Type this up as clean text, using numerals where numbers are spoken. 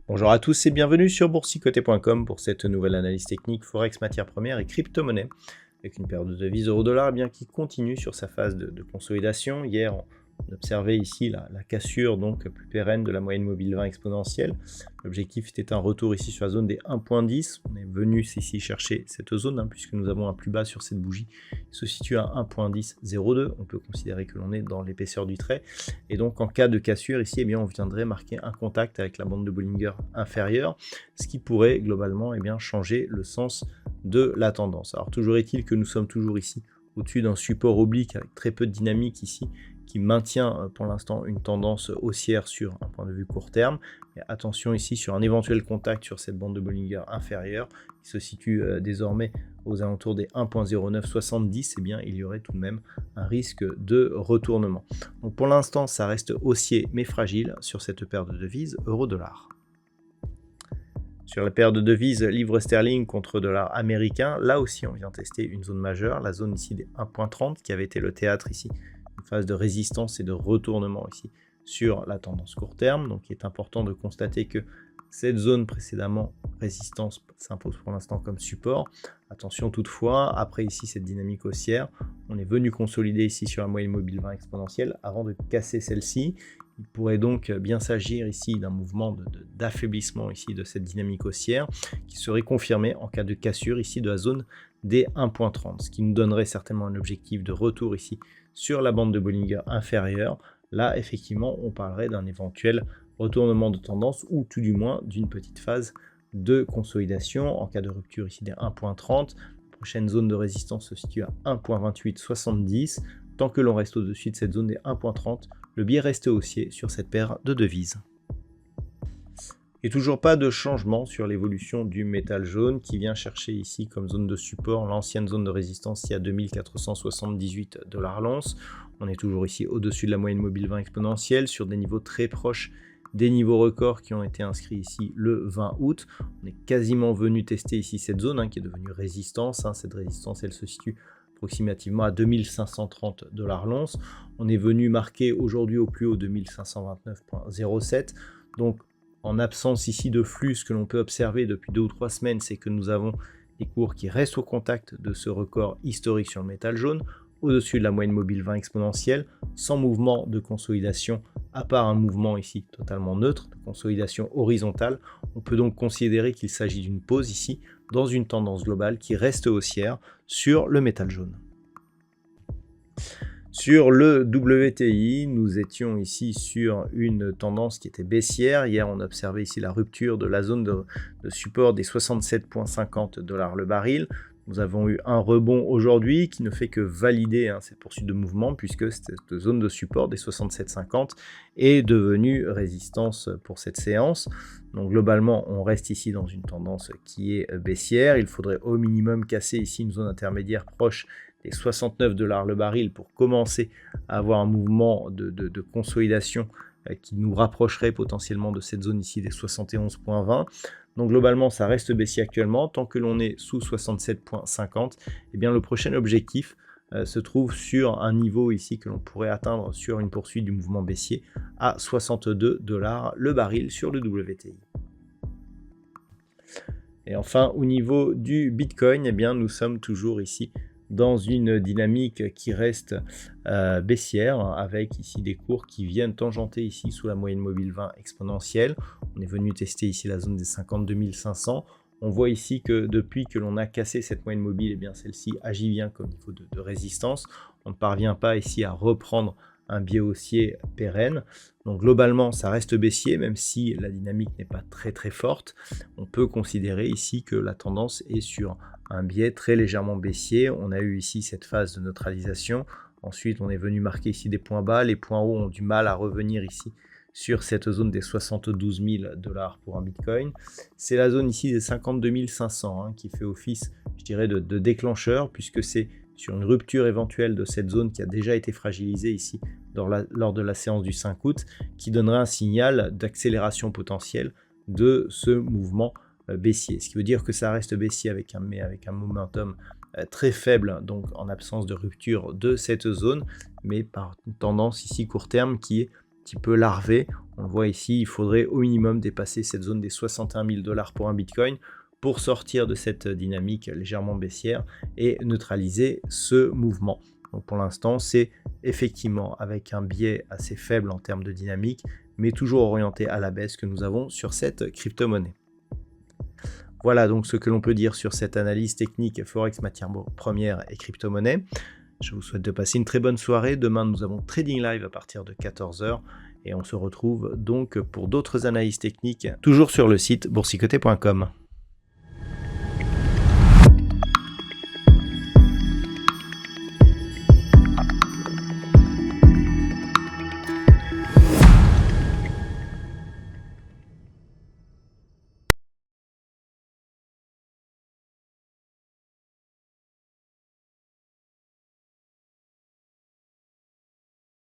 Bonjour à tous et bienvenue sur boursicoté.com pour cette nouvelle analyse technique Forex, matières premières et crypto-monnaie avec une paire de devises euro-dollar qui continue sur sa phase de consolidation. Hier, on observait ici la cassure donc plus pérenne de la moyenne mobile 20 exponentielle. L'objectif était un retour ici sur la zone des 1.10. On est venu ici chercher cette zone puisque nous avons un plus bas sur cette bougie qui se situe à 1.1002. On peut considérer que l'on est dans l'épaisseur du trait. Et donc en cas de cassure ici, eh bien, on viendrait marquer un contact avec la bande de Bollinger inférieure, ce qui pourrait globalement changer le sens de la tendance. Alors toujours est-il que nous sommes toujours ici au-dessus d'un support oblique avec très peu de dynamique ici, qui maintient pour l'instant une tendance haussière sur un point de vue court terme. Et attention ici sur un éventuel contact sur cette bande de Bollinger inférieure qui se situe désormais aux alentours des 1.0970, eh bien il y aurait tout de même un risque de retournement. Donc pour l'instant ça reste haussier mais fragile sur cette paire de devises euro-dollar. Sur la paire de devises livre sterling contre dollar américain, là aussi on vient tester une zone majeure, la zone ici des 1.30 qui avait été le théâtre ici, une phase de résistance et de retournement ici sur la tendance court terme. Donc il est important de constater que cette zone précédemment résistance s'impose pour l'instant comme support. Attention toutefois, après ici cette dynamique haussière, on est venu consolider ici sur la moyenne mobile 20 exponentielle avant de casser celle-ci. Il pourrait donc bien s'agir ici d'un mouvement d'affaiblissement ici de cette dynamique haussière qui serait confirmé en cas de cassure ici de la zone des 1.30, ce qui nous donnerait certainement un objectif de retour ici sur la bande de Bollinger inférieure. Là, effectivement, on parlerait d'un éventuel retournement de tendance ou tout du moins d'une petite phase de consolidation en cas de rupture ici des 1.30. La prochaine zone de résistance se situe à 1.2870. Tant que l'on reste au-dessus de cette zone des 1.30, le biais reste haussier sur cette paire de devises. Et toujours pas de changement sur l'évolution du métal jaune qui vient chercher ici comme zone de support l'ancienne zone de résistance ici à 2478 $ l'once. On est toujours ici au-dessus de la moyenne mobile 20 exponentielle sur des niveaux très proches des niveaux records qui ont été inscrits ici le 20 août. On est quasiment venu tester ici cette zone qui est devenue résistance. Cette résistance, elle se situe approximativement à 2530 $ l'once. On est venu marquer aujourd'hui au plus haut 2529,07. Donc en absence ici de flux, ce que l'on peut observer depuis 2 ou 3 semaines, c'est que nous avons des cours qui restent au contact de ce record historique sur le métal jaune, au-dessus de la moyenne mobile 20 exponentielle, sans mouvement de consolidation, à part un mouvement ici totalement neutre, de consolidation horizontale. On peut donc considérer qu'il s'agit d'une pause ici, dans une tendance globale qui reste haussière sur le métal jaune. Sur le WTI, nous étions ici sur une tendance qui était baissière. Hier, on observait ici la rupture de la zone de support des 67,50 $ le baril. Nous avons eu un rebond aujourd'hui qui ne fait que valider cette poursuite de mouvement puisque cette zone de support des 67,50 est devenue résistance pour cette séance. Donc globalement, on reste ici dans une tendance qui est baissière. Il faudrait au minimum casser ici une zone intermédiaire proche des 69 $ le baril pour commencer à avoir un mouvement de consolidation qui nous rapprocherait potentiellement de cette zone ici des 71,20. Donc globalement, ça reste baissier actuellement. Tant que l'on est sous 67,50, eh bien le prochain objectif se trouve sur un niveau ici que l'on pourrait atteindre sur une poursuite du mouvement baissier à 62 $ le baril sur le WTI. Et enfin, au niveau du Bitcoin, eh bien nous sommes toujours ici dans une dynamique qui reste baissière, avec ici des cours qui viennent tangenter ici sous la moyenne mobile 20 exponentielle. On est venu tester ici la zone des 52 500. On voit ici que depuis que l'on a cassé cette moyenne mobile, eh bien celle-ci agit bien comme niveau de résistance. On ne parvient pas ici à reprendre un biais haussier pérenne. Donc globalement, ça reste baissier, même si la dynamique n'est pas très forte. On peut considérer ici que la tendance est sur un biais très légèrement baissier. On a eu ici cette phase de neutralisation. Ensuite, on est venu marquer ici des points bas. Les points hauts ont du mal à revenir ici sur cette zone des 72 000 $ pour un Bitcoin. C'est la zone ici des 52 500 qui fait office, je dirais, de déclencheur, puisque c'est sur une rupture éventuelle de cette zone qui a déjà été fragilisée ici lors de la séance du 5 août, qui donnerait un signal d'accélération potentielle de ce mouvement baissier. Ce qui veut dire que ça reste baissier avec un momentum très faible, donc en absence de rupture de cette zone, mais par une tendance ici court terme qui est un petit peu larvée. On le voit ici, il faudrait au minimum dépasser cette zone des 61 000 $ pour un Bitcoin pour sortir de cette dynamique légèrement baissière et neutraliser ce mouvement. Donc pour l'instant, c'est effectivement avec un biais assez faible en termes de dynamique, mais toujours orienté à la baisse que nous avons sur cette crypto-monnaie. Voilà donc ce que l'on peut dire sur cette analyse technique Forex, matières premières et crypto-monnaie. Je vous souhaite de passer une très bonne soirée. Demain, nous avons Trading Live à partir de 14 h et on se retrouve donc pour d'autres analyses techniques, toujours sur le site boursicoté.com.